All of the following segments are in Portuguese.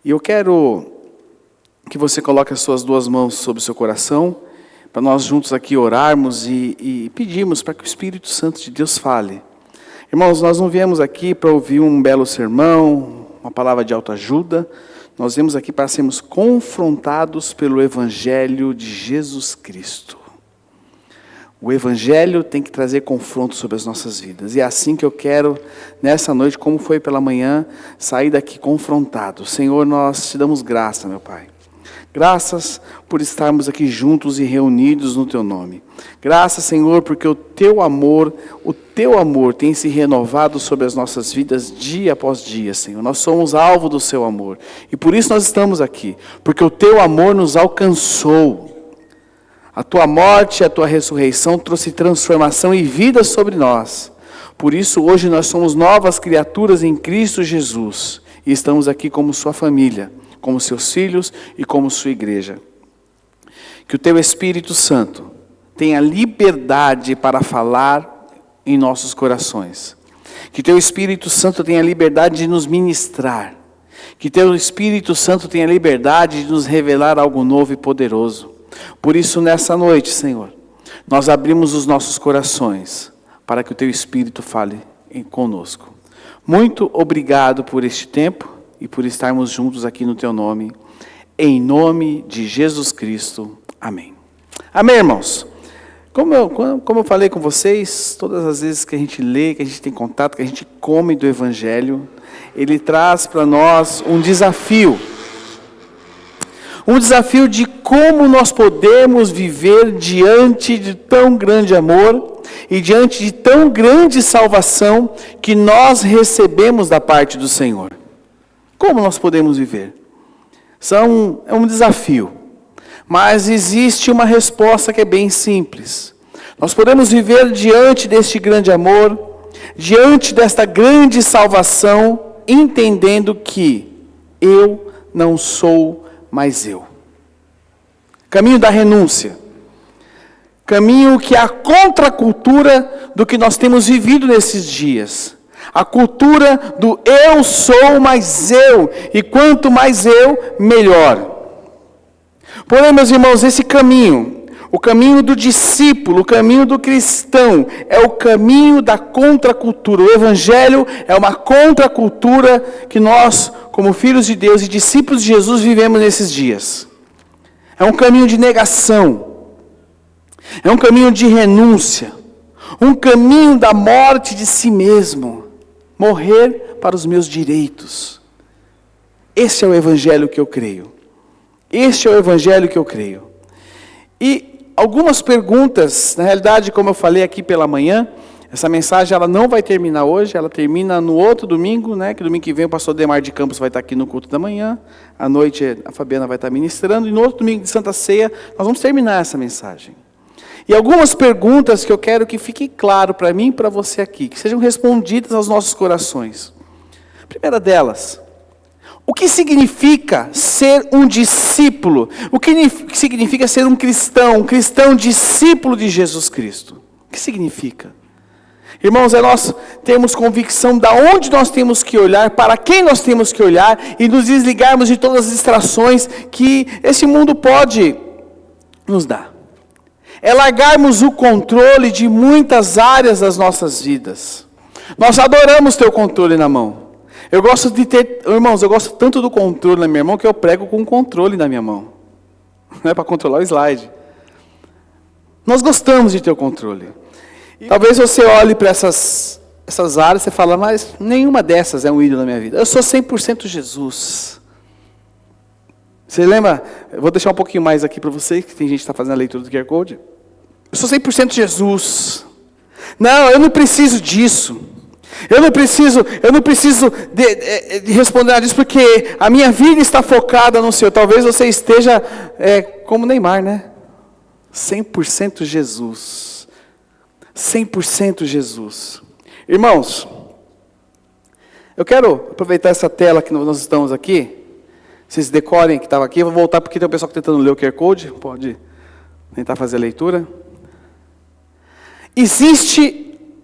E eu quero que você coloque as suas duas mãos sobre o seu coração, para nós juntos aqui orarmos e pedirmos para que o Espírito Santo de Deus fale. Irmãos, nós não viemos aqui para ouvir um belo sermão, uma palavra de autoajuda. Nós viemos aqui para sermos confrontados pelo Evangelho de Jesus Cristo. O Evangelho tem que trazer confronto sobre as nossas vidas. E é assim que eu quero, nessa noite, como foi pela manhã, sair daqui confrontado. Senhor, nós te damos graça, meu Pai. Graças por estarmos aqui juntos e reunidos no Teu nome. Graças, Senhor, porque o Teu amor tem se renovado sobre as nossas vidas dia após dia, Senhor. Nós somos alvo do Seu amor. E por isso nós estamos aqui. Porque o Teu amor nos alcançou. A Tua morte e a Tua ressurreição trouxe transformação e vida sobre nós. Por isso, hoje nós somos novas criaturas em Cristo Jesus. E estamos aqui como Sua família, como Seus filhos e como Sua igreja. Que o Teu Espírito Santo tenha liberdade para falar em nossos corações. Que Teu Espírito Santo tenha liberdade de nos ministrar. Que Teu Espírito Santo tenha liberdade de nos revelar algo novo e poderoso. Por isso, nessa noite, Senhor, nós abrimos os nossos corações para que o Teu Espírito fale conosco. Muito obrigado por este tempo e por estarmos juntos aqui no Teu nome. Em nome de Jesus Cristo. Amém. Amém, irmãos? Como eu falei com vocês, todas as vezes que a gente lê, que a gente tem contato, que a gente come do Evangelho, ele traz para nós um desafio. Um desafio de como nós podemos viver diante de tão grande amor e diante de tão grande salvação que nós recebemos da parte do Senhor. Como nós podemos viver? É um desafio, mas existe uma resposta que é bem simples. Nós podemos viver diante deste grande amor, diante desta grande salvação, entendendo que eu não sou mais eu. Caminho da renúncia. Caminho que é a contracultura do que nós temos vivido nesses dias. A cultura do eu sou mais eu. E quanto mais eu, melhor. Porém, meus irmãos, esse caminho, o caminho do discípulo, o caminho do cristão, é o caminho da contracultura. O Evangelho é uma contracultura que nós, como filhos de Deus e discípulos de Jesus, vivemos nesses dias. É um caminho de negação. É um caminho de renúncia. Um caminho da morte de si mesmo. Morrer para os meus direitos. Esse é o Evangelho que eu creio. Este é o Evangelho que eu creio. E algumas perguntas, na realidade, como eu falei aqui pela manhã, essa mensagem ela não vai terminar hoje, ela termina no outro domingo, né? Que domingo que vem o pastor Demar de Campos vai estar aqui no culto da manhã, à noite a Fabiana vai estar ministrando, e no outro domingo de Santa Ceia nós vamos terminar essa mensagem. E algumas perguntas que eu quero que fique claro para mim e para você aqui, que sejam respondidas aos nossos corações. A primeira delas, o que significa ser um discípulo? O que significa ser um cristão discípulo de Jesus Cristo? O que significa? Irmãos, nós temos convicção de onde nós temos que olhar, para quem nós temos que olhar e nos desligarmos de todas as distrações que esse mundo pode nos dar. É largarmos o controle de muitas áreas das nossas vidas. Nós adoramos ter o controle na mão. Irmãos, eu gosto tanto do controle na minha mão que eu prego com o controle na minha mão. Não é para controlar o slide. Nós gostamos de ter o controle. Talvez você olhe para essas áreas e você fala, mas nenhuma dessas é um ídolo na minha vida. Eu sou 100% Jesus. Você lembra? Eu vou deixar um pouquinho mais aqui para vocês, que tem gente que está fazendo a leitura do QR Code. Eu sou 100% Jesus. Não, eu não preciso disso. Eu não preciso de responder a disso, porque a minha vida está focada no Senhor. Talvez você esteja como Neymar, né? 100% Jesus. 100% Jesus. Irmãos, eu quero aproveitar essa tela que nós estamos aqui. Vocês decorem que estava aqui. Eu vou voltar porque tem um pessoal que está tentando ler o QR Code. Pode tentar fazer a leitura. Existe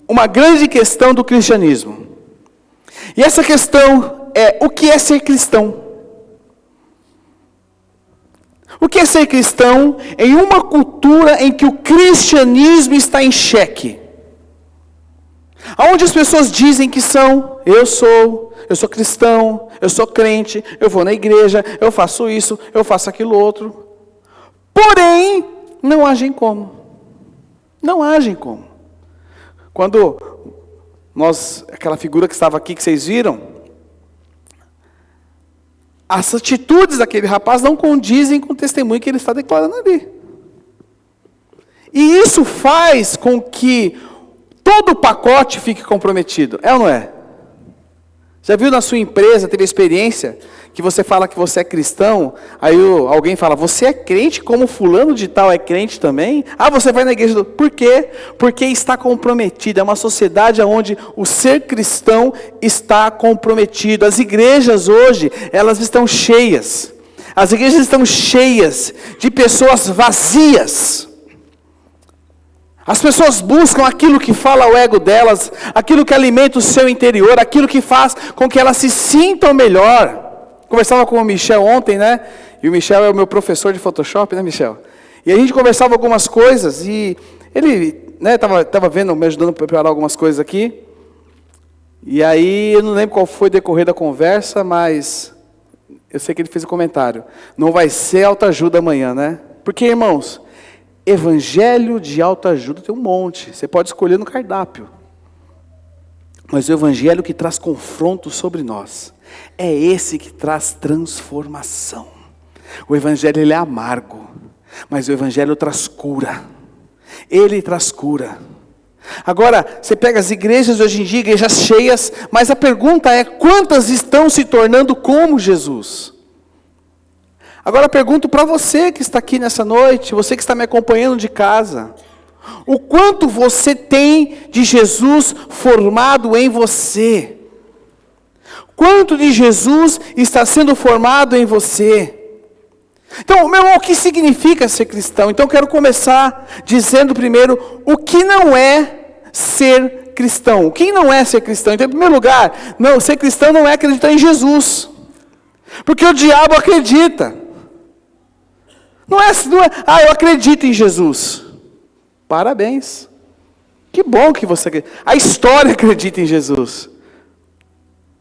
uma grande questão do cristianismo. E essa questão é: o que é ser cristão? O que é ser cristão em uma cultura em que o cristianismo está em xeque? Aonde as pessoas dizem que eu sou cristão, eu sou crente, eu vou na igreja, eu faço isso, eu faço aquilo outro. Porém, não agem como. Não agem como. Quando aquela figura que estava aqui, que vocês viram, as atitudes daquele rapaz não condizem com o testemunho que ele está declarando ali. E isso faz com que todo o pacote fique comprometido. É ou não é? Já viu na sua empresa, teve experiência, que você fala que você é cristão, aí alguém fala, você é crente como fulano de tal é crente também? Ah, você vai na igreja. Por quê? Porque está comprometido. É uma sociedade onde o ser cristão está comprometido. As igrejas hoje, elas estão cheias. As igrejas estão cheias de pessoas vazias. As pessoas buscam aquilo que fala o ego delas, aquilo que alimenta o seu interior, aquilo que faz com que elas se sintam melhor. Conversava com o Michel ontem, né? E o Michel é o meu professor de Photoshop, né, Michel? E a gente conversava algumas coisas e ele, né, tava vendo, me ajudando a preparar algumas coisas aqui. E aí, eu não lembro qual foi o decorrer da conversa, mas eu sei que ele fez um comentário. Não vai ser autoajuda amanhã, né? Porque, irmãos, evangelho de autoajuda tem um monte. Você pode escolher no cardápio. Mas o evangelho que traz confronto sobre nós é esse que traz transformação. O evangelho, ele é amargo, mas o evangelho traz cura. Ele traz cura. Agora, você pega as igrejas hoje em dia, igrejas cheias, mas a pergunta é, quantas estão se tornando como Jesus? Agora pergunto para você que está aqui nessa noite, você que está me acompanhando de casa, o quanto você tem de Jesus formado em você? Quanto de Jesus está sendo formado em você? Então, meu irmão, o que significa ser cristão? Então, eu quero começar dizendo primeiro o que não é ser cristão. O que não é ser cristão? Então, em primeiro lugar, ser cristão não é acreditar em Jesus. Porque o diabo acredita. Não é, eu acredito em Jesus. Parabéns. Que bom que você acredita. A história acredita em Jesus.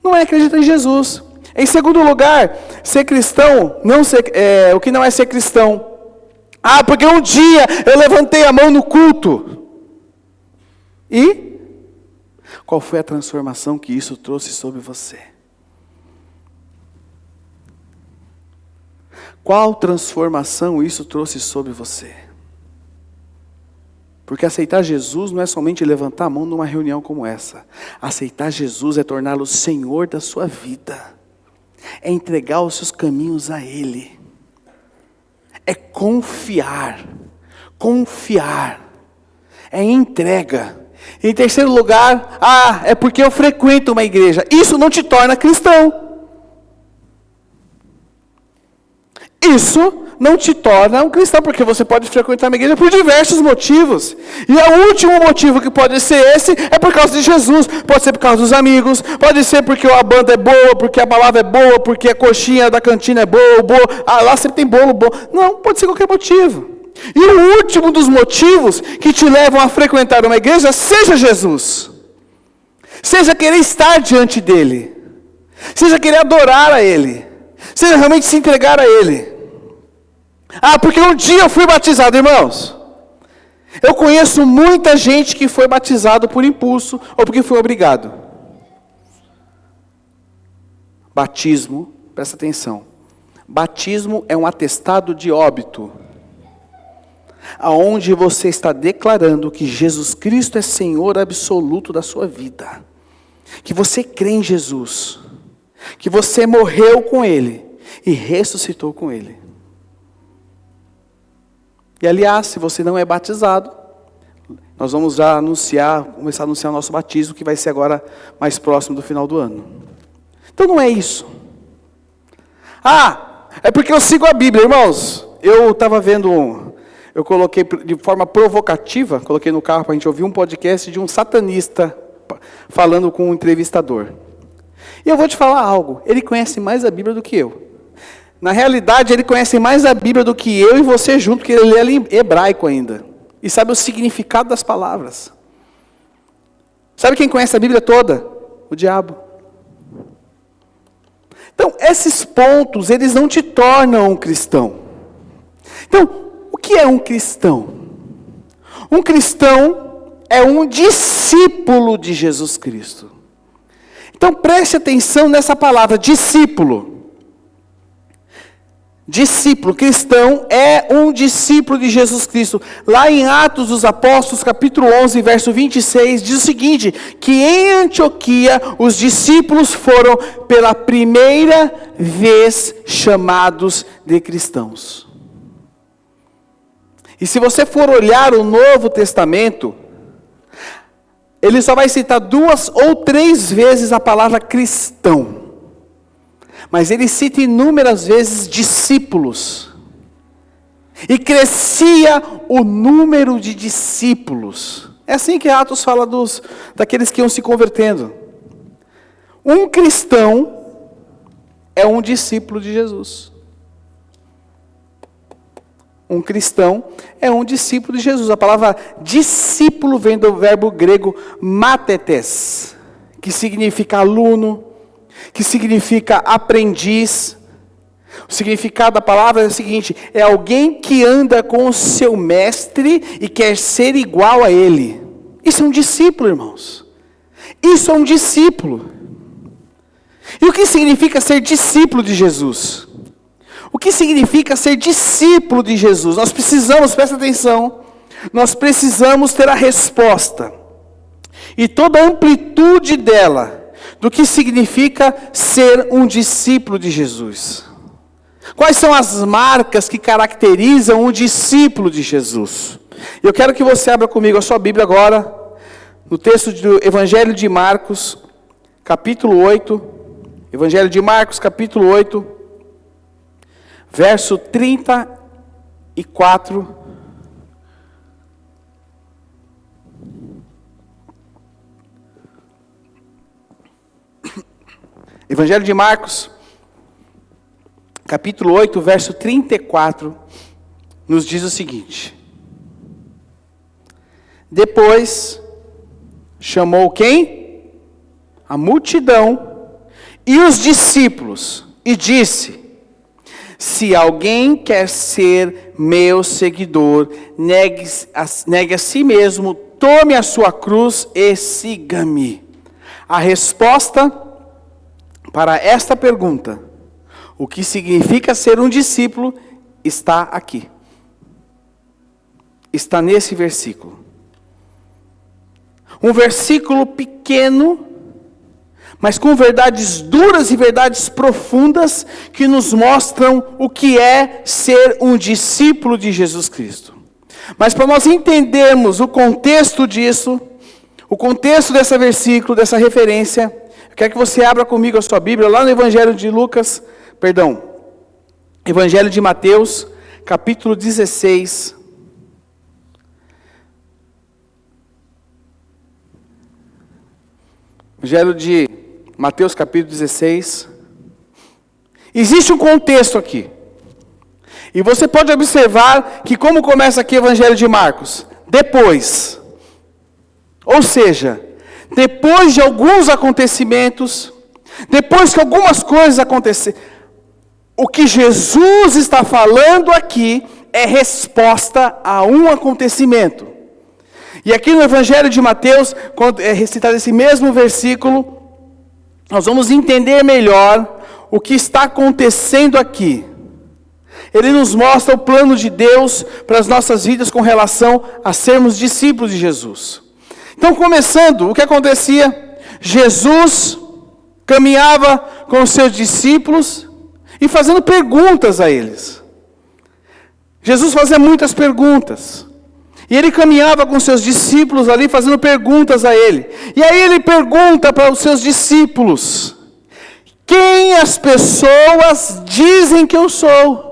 Não é acreditar em Jesus. Em segundo lugar, ser cristão, o que não é ser cristão? Ah, porque um dia eu levantei a mão no culto. E? Qual foi a transformação que isso trouxe sobre você? Qual transformação isso trouxe sobre você? Porque aceitar Jesus não é somente levantar a mão numa reunião como essa. Aceitar Jesus é torná-lo Senhor da sua vida. É entregar os seus caminhos a Ele. É confiar. Confiar. É entrega. Em terceiro lugar, é porque eu frequento uma igreja. Isso não te torna cristão. Isso não te torna um cristão, porque você pode frequentar uma igreja por diversos motivos. E o último motivo que pode ser esse, é por causa de Jesus. Pode ser por causa dos amigos, pode ser porque a banda é boa, porque a palavra é boa, porque a coxinha da cantina é boa. Lá sempre tem bolo bom. Não, pode ser qualquer motivo. E o último dos motivos que te levam a frequentar uma igreja, seja Jesus. Seja querer estar diante dEle. Seja querer adorar a Ele. Seja realmente se entregar a Ele. Porque um dia eu fui batizado, irmãos. Eu conheço muita gente que foi batizado por impulso ou porque foi obrigado. Batismo, presta atenção. Batismo é um atestado de óbito, aonde você está declarando que Jesus Cristo é Senhor absoluto da sua vida. Que você crê em Jesus. Que você morreu com Ele e ressuscitou com Ele. E aliás, se você não é batizado, nós vamos já começar a anunciar o nosso batismo, que vai ser agora mais próximo do final do ano. Então não é isso. É porque eu sigo a Bíblia, irmãos. Eu estava vendo, eu coloquei de forma provocativa, coloquei no carro para a gente ouvir um podcast de um satanista falando com um entrevistador. E eu vou te falar algo, ele conhece mais a Bíblia do que eu. Na realidade, ele conhece mais a Bíblia do que eu e você junto, porque ele lê em hebraico ainda. E sabe o significado das palavras. Sabe quem conhece a Bíblia toda? O diabo. Então, esses pontos, eles não te tornam um cristão. Então, o que é um cristão? Um cristão é um discípulo de Jesus Cristo. Então, preste atenção nessa palavra, discípulo. Discípulo, cristão é um discípulo de Jesus Cristo. Lá em Atos dos Apóstolos, capítulo 11, verso 26, diz o seguinte, que em Antioquia os discípulos foram pela primeira vez chamados de cristãos. E se você for olhar o Novo Testamento, ele só vai citar 2 ou 3 vezes a palavra cristão. Mas ele cita inúmeras vezes discípulos. E crescia o número de discípulos. É assim que Atos fala daqueles que iam se convertendo. Um cristão é um discípulo de Jesus. Um cristão é um discípulo de Jesus. A palavra discípulo vem do verbo grego matetes, que significa aluno, que significa aprendiz. O significado da palavra é o seguinte: é alguém que anda com o seu mestre e quer ser igual a ele. Isso é um discípulo, irmãos. Isso é um discípulo. E o que significa ser discípulo de Jesus? O que significa ser discípulo de Jesus? Nós precisamos, presta atenção, nós precisamos ter a resposta. E toda a amplitude dela, do que significa ser um discípulo de Jesus. Quais são as marcas que caracterizam um discípulo de Jesus? Eu quero que você abra comigo a sua Bíblia agora, no texto do Evangelho de Marcos, capítulo 8. Evangelho de Marcos, capítulo 8, verso 34. Evangelho de Marcos, capítulo 8, verso 34, nos diz o seguinte: depois chamou quem? A multidão e os discípulos, e disse: se alguém quer ser meu seguidor, negue a si mesmo, tome a sua cruz e siga-me. A resposta para esta pergunta, o que significa ser um discípulo, está aqui. Está nesse versículo. Um versículo pequeno, mas com verdades duras e verdades profundas, que nos mostram o que é ser um discípulo de Jesus Cristo. Mas para nós entendermos o contexto disso, o contexto desse versículo, dessa referência, eu quero que você abra comigo a sua Bíblia, lá no Evangelho de Mateus, capítulo 16. Evangelho de Mateus, capítulo 16. Existe um contexto aqui. E você pode observar que como começa aqui o Evangelho de Marcos? Depois. Ou seja, depois de alguns acontecimentos, depois que algumas coisas aconteceram, o que Jesus está falando aqui é resposta a um acontecimento. E aqui no Evangelho de Mateus, quando é recitado esse mesmo versículo, nós vamos entender melhor o que está acontecendo aqui. Ele nos mostra o plano de Deus para as nossas vidas com relação a sermos discípulos de Jesus. Então, começando, o que acontecia? Jesus caminhava com os seus discípulos e fazendo perguntas a eles. Jesus fazia muitas perguntas. E ele caminhava com seus discípulos ali, fazendo perguntas a ele. E aí ele pergunta para os seus discípulos: quem as pessoas dizem que eu sou?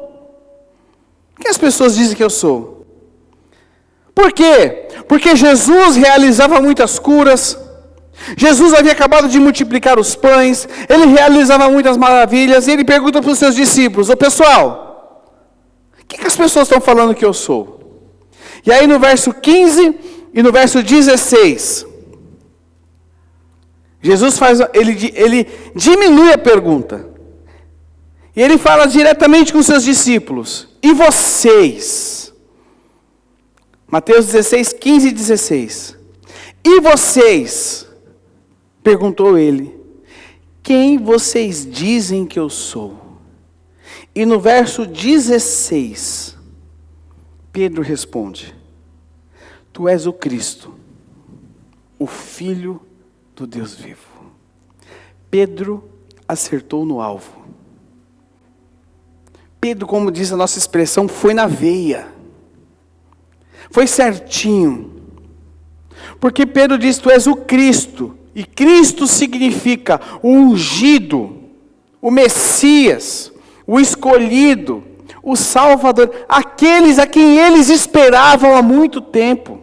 Quem as pessoas dizem que eu sou? Por quê? Porque Jesus realizava muitas curas. Jesus havia acabado de multiplicar os pães, ele realizava muitas maravilhas, e ele pergunta para os seus discípulos: ô pessoal, o que as pessoas estão falando que eu sou? E aí no verso 15 e no verso 16, Jesus ele diminui a pergunta, e ele fala diretamente com os seus discípulos: e vocês? Mateus 16, 15 e 16. E vocês? Perguntou ele: quem vocês dizem que eu sou? E no verso 16, Pedro responde: tu és o Cristo, o Filho do Deus vivo. Pedro acertou no alvo. Pedro, como diz a nossa expressão, foi na veia. Foi certinho. Porque Pedro diz: tu és o Cristo. E Cristo significa o ungido, o Messias, o escolhido, o Salvador, aqueles a quem eles esperavam há muito tempo.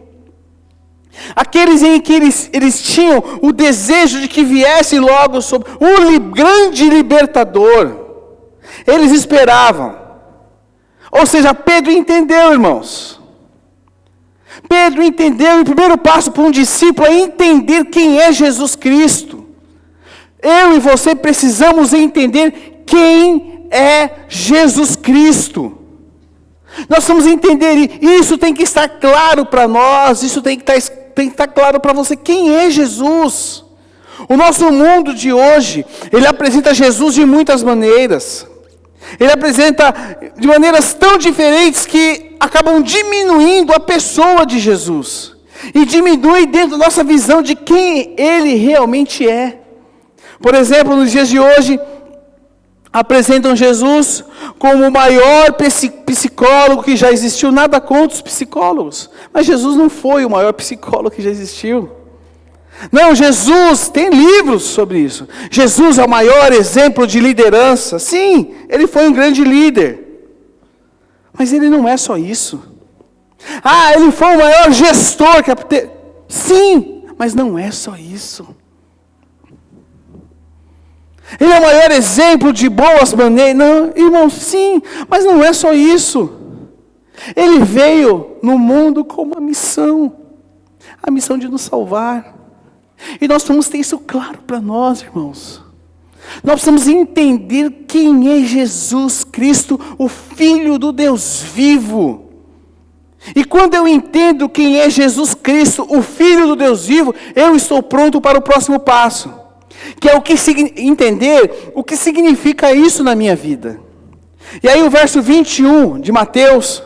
Aqueles em que eles tinham o desejo de que viesse logo sobre o grande libertador. Eles esperavam. Ou seja, Pedro entendeu, irmãos. Pedro entendeu, e o primeiro passo para um discípulo é entender quem é Jesus Cristo. Eu e você precisamos entender quem é Jesus Cristo. Nós precisamos entender, e isso tem que estar claro para nós, isso tem que estar claro para você, quem é Jesus. O nosso mundo de hoje, ele apresenta Jesus de muitas maneiras. Ele apresenta de maneiras tão diferentes que acabam diminuindo a pessoa de Jesus. E diminui dentro da nossa visão de quem Ele realmente é. Por exemplo, nos dias de hoje, apresentam Jesus como o maior psicólogo que já existiu. Nada contra os psicólogos. Mas Jesus não foi o maior psicólogo que já existiu. Não, Jesus, tem livros sobre isso. Jesus é o maior exemplo de liderança. Sim, ele foi um grande líder. Mas ele não é só isso. Ah, ele foi o maior gestor. Sim, mas não é só isso. Ele é o maior exemplo de boas maneiras. Não, irmão, sim, mas não é só isso. Ele veio no mundo com uma missão. A missão de nos salvar. E nós precisamos ter isso claro para nós, irmãos. Nós precisamos entender quem é Jesus Cristo, o Filho do Deus vivo. E quando eu entendo quem é Jesus Cristo, o Filho do Deus vivo, eu estou pronto para o próximo passo. Que é entender o que significa isso na minha vida. E aí o verso 21 de Mateus.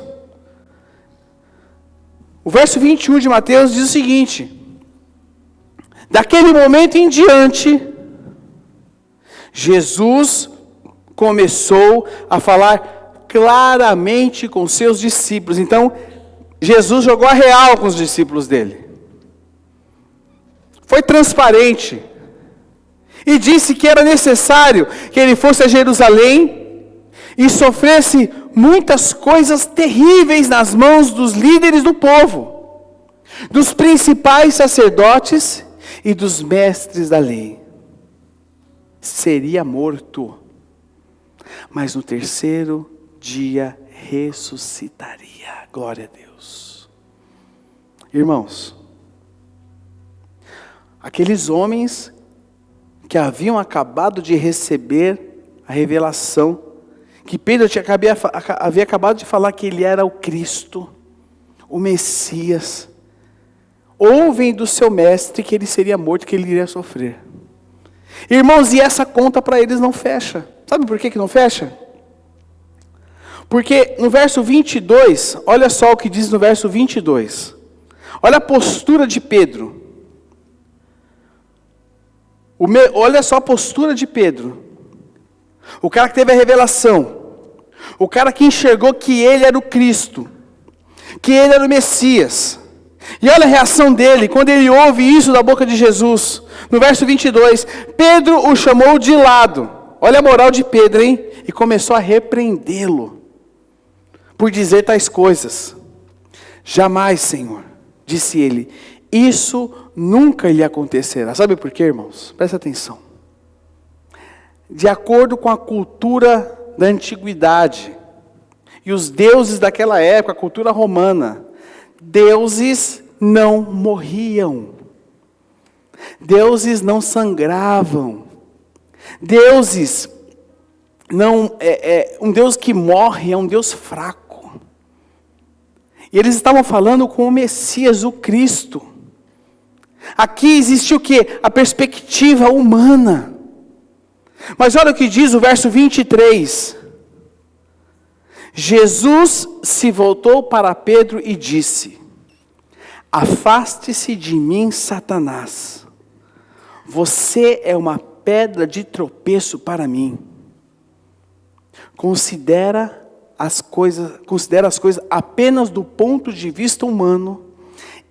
O verso 21 de Mateus diz o seguinte: daquele momento em diante, Jesus começou a falar claramente com seus discípulos. Então, Jesus jogou a real com os discípulos dele. Foi transparente. E disse que era necessário que ele fosse a Jerusalém e sofresse muitas coisas terríveis nas mãos dos líderes do povo, dos principais sacerdotes e dos mestres da lei. Seria morto, mas no terceiro dia ressuscitaria. Glória a Deus. Irmãos, aqueles homens que haviam acabado de receber a revelação, que Pedro havia acabado de falar que ele era o Cristo, o Messias, ouvem do seu mestre que ele seria morto, que ele iria sofrer. Irmãos, e essa conta para eles não fecha. Sabe por que não fecha? Porque no verso 22, olha só o que diz no verso 22. Olha a postura de Pedro. Olha só a postura de Pedro. O cara que teve a revelação. O cara que enxergou que ele era o Cristo. Que ele era o Messias. E olha a reação dele, quando ele ouve isso da boca de Jesus. No verso 22, Pedro o chamou de lado. Olha a moral de Pedro, hein? E começou a repreendê-lo. Por dizer tais coisas. Jamais, Senhor, disse ele, Isso nunca lhe acontecerá. Sabe por quê, irmãos? Presta atenção. De acordo com a cultura da antiguidade e os deuses daquela época, a cultura romana, deuses não morriam. Deuses não sangravam. Deuses não um Deus que morre é um Deus fraco. E eles estavam falando com o Messias, o Cristo. Aqui existe o quê? A perspectiva humana. Mas olha o que diz o verso 23. Jesus se voltou para Pedro e disse: afaste-se de mim, Satanás. Você é uma pedra de tropeço para mim. Considera as coisas apenas do ponto de vista humano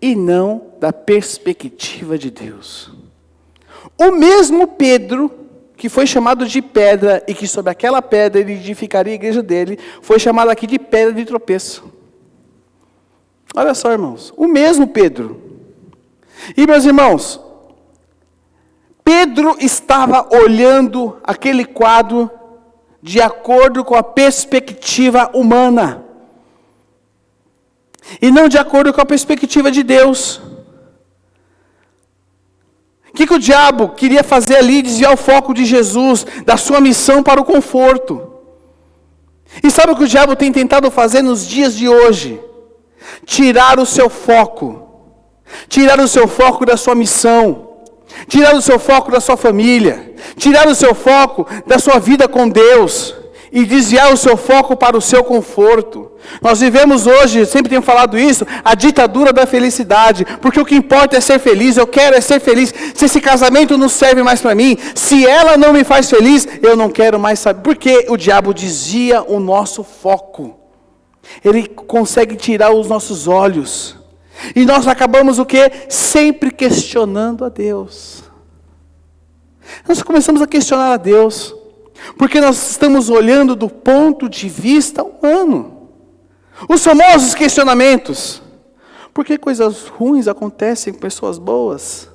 e não da perspectiva de Deus. O mesmo Pedro, que foi chamado de pedra e que sobre aquela pedra ele edificaria a igreja dele, foi chamado aqui de pedra de tropeço. Olha só, irmãos, o mesmo Pedro. E meus irmãos, Pedro estava olhando aquele quadro de acordo com a perspectiva humana. E não de acordo com a perspectiva de Deus. O que o diabo queria fazer ali? Desviar o foco de Jesus, da sua missão para o conforto. E sabe o que o diabo tem tentado fazer nos dias de hoje? Tirar o seu foco. Tirar o seu foco da sua missão. Tirar o seu foco da sua família. Tirar o seu foco da sua vida com Deus. E desviar o seu foco para o seu conforto. Nós vivemos hoje, sempre tenho falado isso, a ditadura da felicidade. Porque o que importa é ser feliz, eu quero é ser feliz. Se esse casamento não serve mais para mim, se ela não me faz feliz, eu não quero mais saber. Porque o diabo desvia o nosso foco. Ele consegue tirar os nossos olhos. E nós acabamos o quê? Sempre questionando a Deus. Nós começamos a questionar a Deus. Porque nós estamos olhando do ponto de vista humano. Os famosos questionamentos. Por que coisas ruins acontecem com pessoas boas?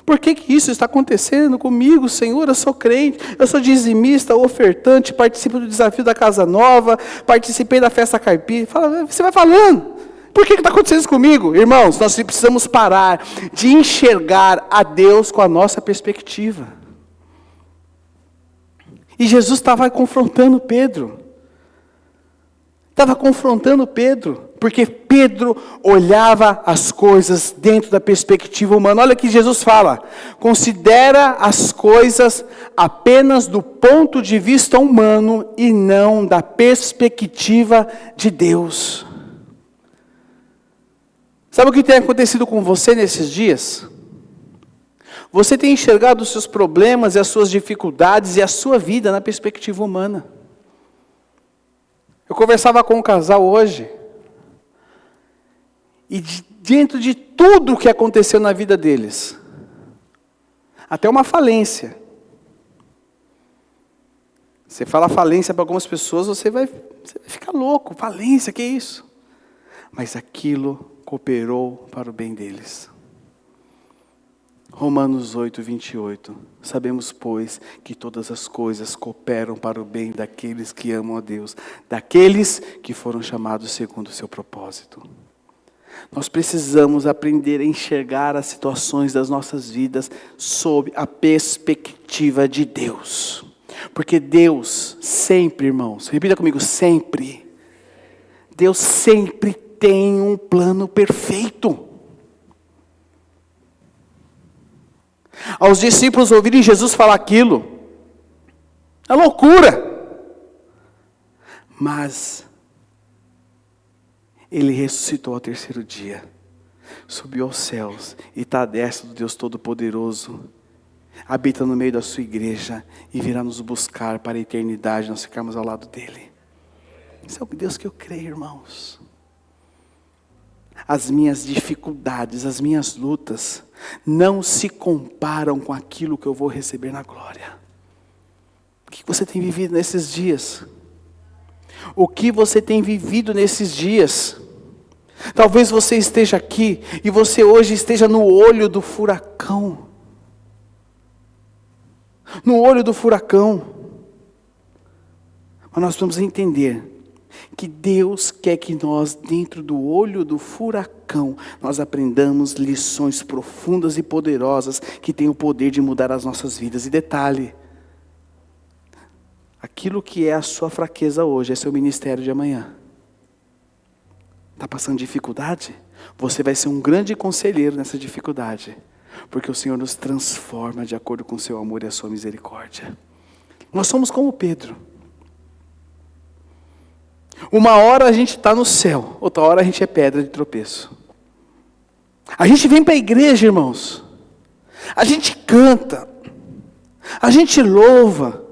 Por que isso está acontecendo comigo, Senhor? Eu sou crente, eu sou dizimista, ofertante, participo do desafio da Casa Nova, participei da festa caipira. Você vai falando. Por que está acontecendo isso comigo? Irmãos, nós precisamos parar de enxergar a Deus com a nossa perspectiva. E Jesus estava confrontando Pedro. Estava confrontando Pedro. Porque Pedro olhava as coisas dentro da perspectiva humana. Olha o que Jesus fala. Considera as coisas apenas do ponto de vista humano e não da perspectiva de Deus. Sabe o que tem acontecido com você nesses dias? Você tem enxergado os seus problemas e as suas dificuldades e a sua vida na perspectiva humana. Eu conversava com um casal hoje. E dentro de tudo o que aconteceu na vida deles, até uma falência. Você fala falência para algumas pessoas, você vai ficar louco. Falência, que é isso? Mas aquilo cooperou para o bem deles. Romanos 8, 28. Sabemos, pois, que todas as coisas cooperam para o bem daqueles que amam a Deus, daqueles que foram chamados segundo o seu propósito. Nós precisamos aprender a enxergar as situações das nossas vidas sob a perspectiva de Deus. Porque Deus sempre, irmãos, repita comigo, sempre. Deus sempre tem um plano perfeito. Aos discípulos ouvirem Jesus falar aquilo, é loucura. Mas Ele ressuscitou ao terceiro dia, subiu aos céus e está à destra do Deus Todo-Poderoso, habita no meio da sua igreja e virá nos buscar para a eternidade, nós ficarmos ao lado dEle. Esse é o Deus que eu creio, irmãos. As minhas dificuldades, as minhas lutas, não se comparam com aquilo que eu vou receber na glória. O que você tem vivido nesses dias? O que você tem vivido nesses dias? Talvez você esteja aqui e você hoje esteja no olho do furacão. No olho do furacão. Mas nós precisamos entender que Deus quer que nós, dentro do olho do furacão, nós aprendamos lições profundas e poderosas que têm o poder de mudar as nossas vidas. E detalhe, aquilo que é a sua fraqueza hoje é seu ministério de amanhã. Está passando dificuldade? Você vai ser um grande conselheiro nessa dificuldade, porque o Senhor nos transforma de acordo com o seu amor e a sua misericórdia. Nós somos como Pedro. Uma hora a gente está no céu, outra hora a gente é pedra de tropeço. A gente vem para a igreja, irmãos. A gente canta. A gente louva.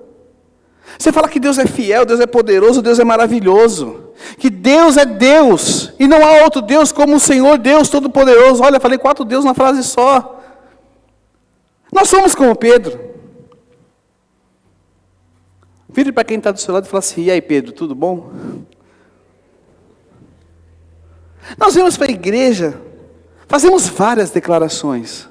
Você fala que Deus é fiel, Deus é poderoso, Deus é maravilhoso. Que Deus é Deus. E não há outro Deus como o Senhor Deus Todo-Poderoso. Olha, falei 4 Deus na frase só. Nós somos como Pedro. Vire para quem está do seu lado e fala assim: e aí, Pedro, tudo bom? Nós vamos para a igreja, fazemos várias declarações.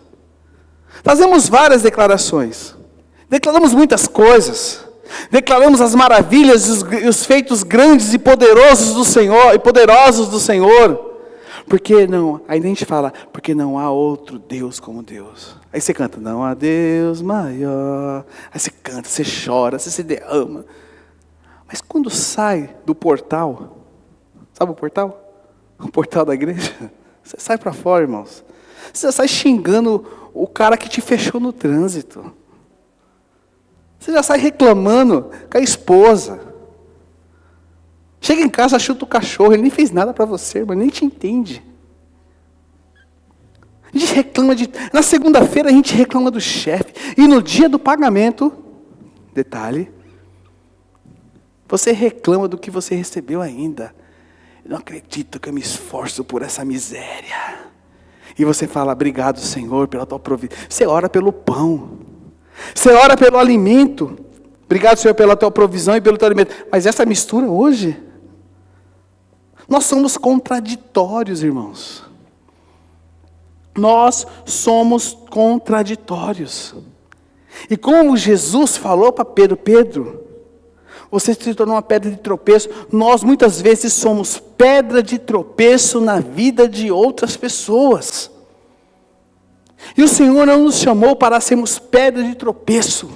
Declaramos muitas coisas. Declaramos as maravilhas e os feitos grandes e poderosos do Senhor. Porque não, aí a gente fala, porque não há outro Deus como Deus. Aí você canta, não há Deus maior. Aí você canta, você chora, você se derrama. Mas quando sai do portal, sabe o portal? O portal da igreja. Você sai para fora, irmãos. Você sai xingando o cara que te fechou no trânsito. Você já sai reclamando com a esposa. Chega em casa, chuta o cachorro, ele nem fez nada para você, mas nem te entende. A gente reclama na segunda-feira a gente reclama do chefe. E no dia do pagamento, detalhe, você reclama do que você recebeu ainda. Eu não acredito que eu me esforço por essa miséria. E você fala, obrigado, Senhor, pela tua provisão. Você ora pelo pão. Você ora pelo alimento. Obrigado, Senhor, pela tua provisão e pelo teu alimento. Mas essa mistura hoje, nós somos contraditórios, irmãos. Nós somos contraditórios. E como Jesus falou para Pedro, Pedro, você se tornou uma pedra de tropeço. Nós muitas vezes somos pedra de tropeço na vida de outras pessoas. E o Senhor não nos chamou para sermos pedra de tropeço.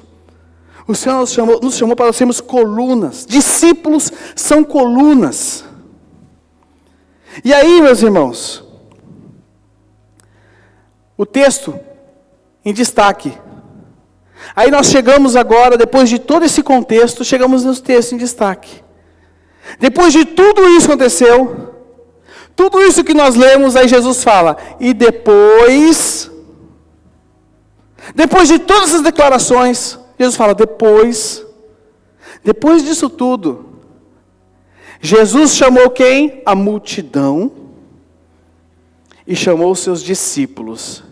O Senhor nos chamou para sermos colunas. Discípulos são colunas. E aí, meus irmãos, o texto em destaque. Aí nós chegamos agora, depois de todo esse contexto, chegamos no texto em destaque. Depois de tudo isso aconteceu, tudo isso que nós lemos, aí Jesus fala, e depois de todas essas declarações, Jesus fala, depois disso tudo, Jesus chamou quem? A multidão, e chamou os seus discípulos,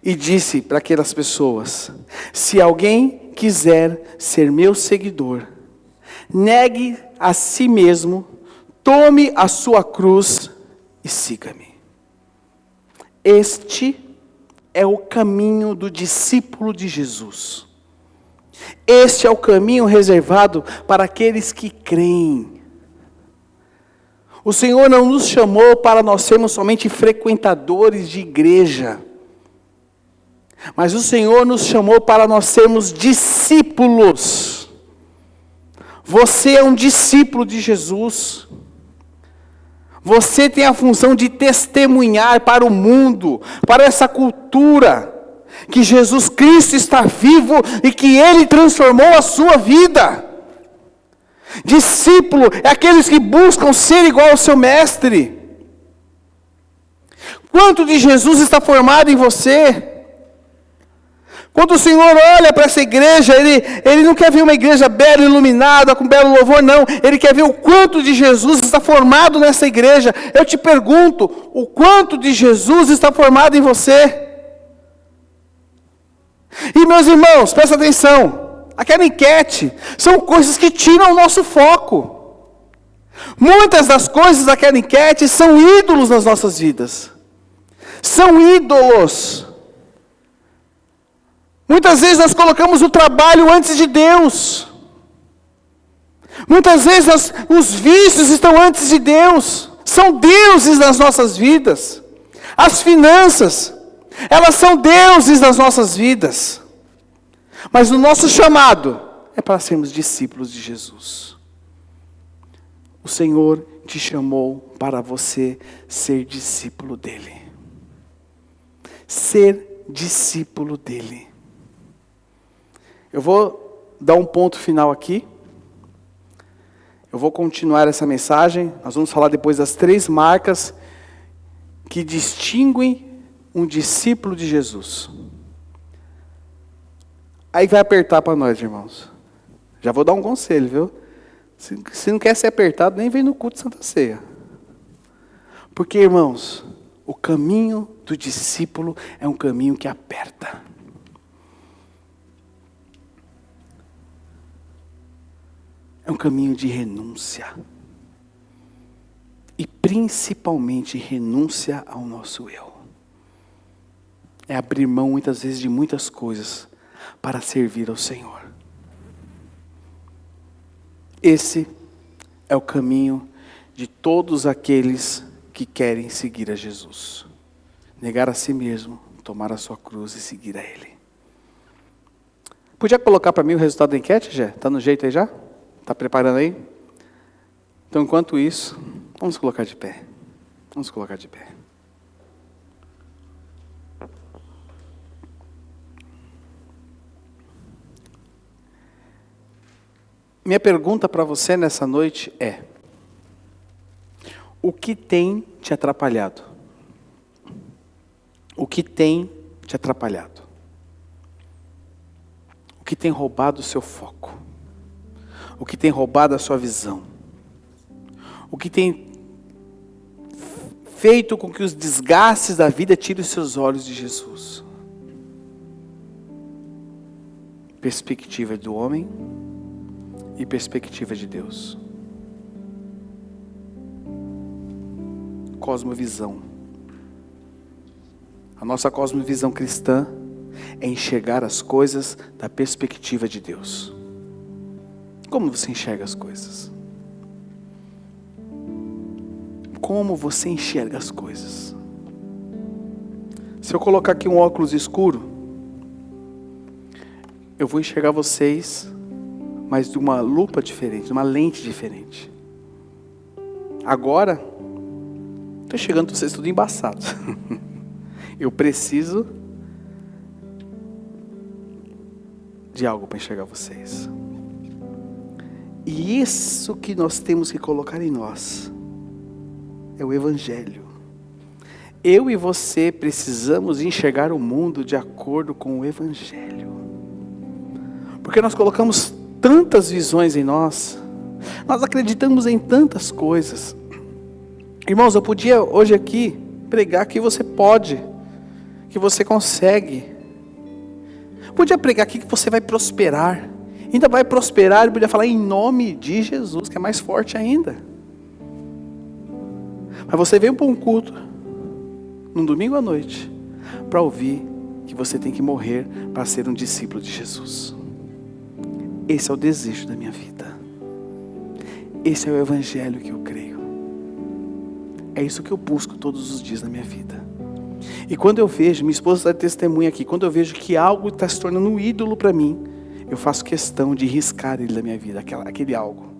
e disse para aquelas pessoas, se alguém quiser ser meu seguidor, negue a si mesmo, tome a sua cruz e siga-me. Este é o caminho do discípulo de Jesus. Este é o caminho reservado para aqueles que creem. O Senhor não nos chamou para nós sermos somente frequentadores de igreja, mas o Senhor nos chamou para nós sermos discípulos. Você é um discípulo de Jesus. Você tem a função de testemunhar para o mundo, para essa cultura, que Jesus Cristo está vivo e que Ele transformou a sua vida. Discípulo é aqueles que buscam ser igual ao seu mestre. Quanto de Jesus está formado em você? Quando o Senhor olha para essa igreja, Ele não quer ver uma igreja bela, iluminada, com belo louvor, não. Ele quer ver o quanto de Jesus está formado nessa igreja. Eu te pergunto, o quanto de Jesus está formado em você? E meus irmãos, presta atenção. Aquela enquete são coisas que tiram o nosso foco. Muitas das coisas daquela enquete são ídolos nas nossas vidas. São ídolos. Muitas vezes nós colocamos o trabalho antes de Deus. Muitas vezes os vícios estão antes de Deus. São deuses nas nossas vidas. As finanças, elas são deuses nas nossas vidas. Mas o nosso chamado é para sermos discípulos de Jesus. O Senhor te chamou para você ser discípulo dEle. Ser discípulo dEle. Eu vou dar um ponto final aqui. Eu vou continuar essa mensagem. Nós vamos falar depois das 3 marcas que distinguem um discípulo de Jesus. Aí vai apertar para nós, irmãos. Já vou dar um conselho, viu? Se não quer ser apertado, nem vem no culto de Santa Ceia. Porque, irmãos, o caminho do discípulo é um caminho que aperta. É um caminho de renúncia. E principalmente renúncia ao nosso eu. É abrir mão muitas vezes de muitas coisas para servir ao Senhor. Esse é o caminho de todos aqueles que querem seguir a Jesus. Negar a si mesmo, tomar a sua cruz e seguir a Ele. Podia colocar para mim o resultado da enquete, Jé? Está no jeito aí já? Está preparando aí? Então, enquanto isso, vamos colocar de pé. Vamos colocar de pé. Minha pergunta para você nessa noite é: o que tem te atrapalhado? O que tem te atrapalhado? O que tem roubado o seu foco? O que tem roubado a sua visão? O que tem feito com que os desgastes da vida tirem os seus olhos de Jesus? Perspectiva do homem e perspectiva de Deus. Cosmovisão. A nossa cosmovisão cristã é enxergar as coisas da perspectiva de Deus. Como você enxerga as coisas? Como você enxerga as coisas? Se eu colocar aqui um óculos escuro, eu vou enxergar vocês, mas de uma lupa diferente, de uma lente diferente. Agora, estou chegando para vocês tudo embaçado. Eu preciso de algo para enxergar vocês. E isso que nós temos que colocar em nós é o Evangelho. Eu e você precisamos enxergar o mundo de acordo com o Evangelho. Porque nós colocamos tantas visões em nós acreditamos em tantas coisas. Irmãos, eu podia hoje aqui pregar que você pode, que você consegue. Podia pregar aqui que você vai prosperar. Ainda vai prosperar, eu podia falar em nome de Jesus, que é mais forte ainda. Mas você veio para um culto, num domingo à noite, para ouvir que você tem que morrer para ser um discípulo de Jesus. Esse é o desejo da minha vida. Esse é o Evangelho que eu creio. É isso que eu busco todos os dias na minha vida. E quando eu vejo, minha esposa dá testemunha aqui, quando eu vejo que algo está se tornando um ídolo para mim, eu faço questão de riscar ele da minha vida, aquele algo.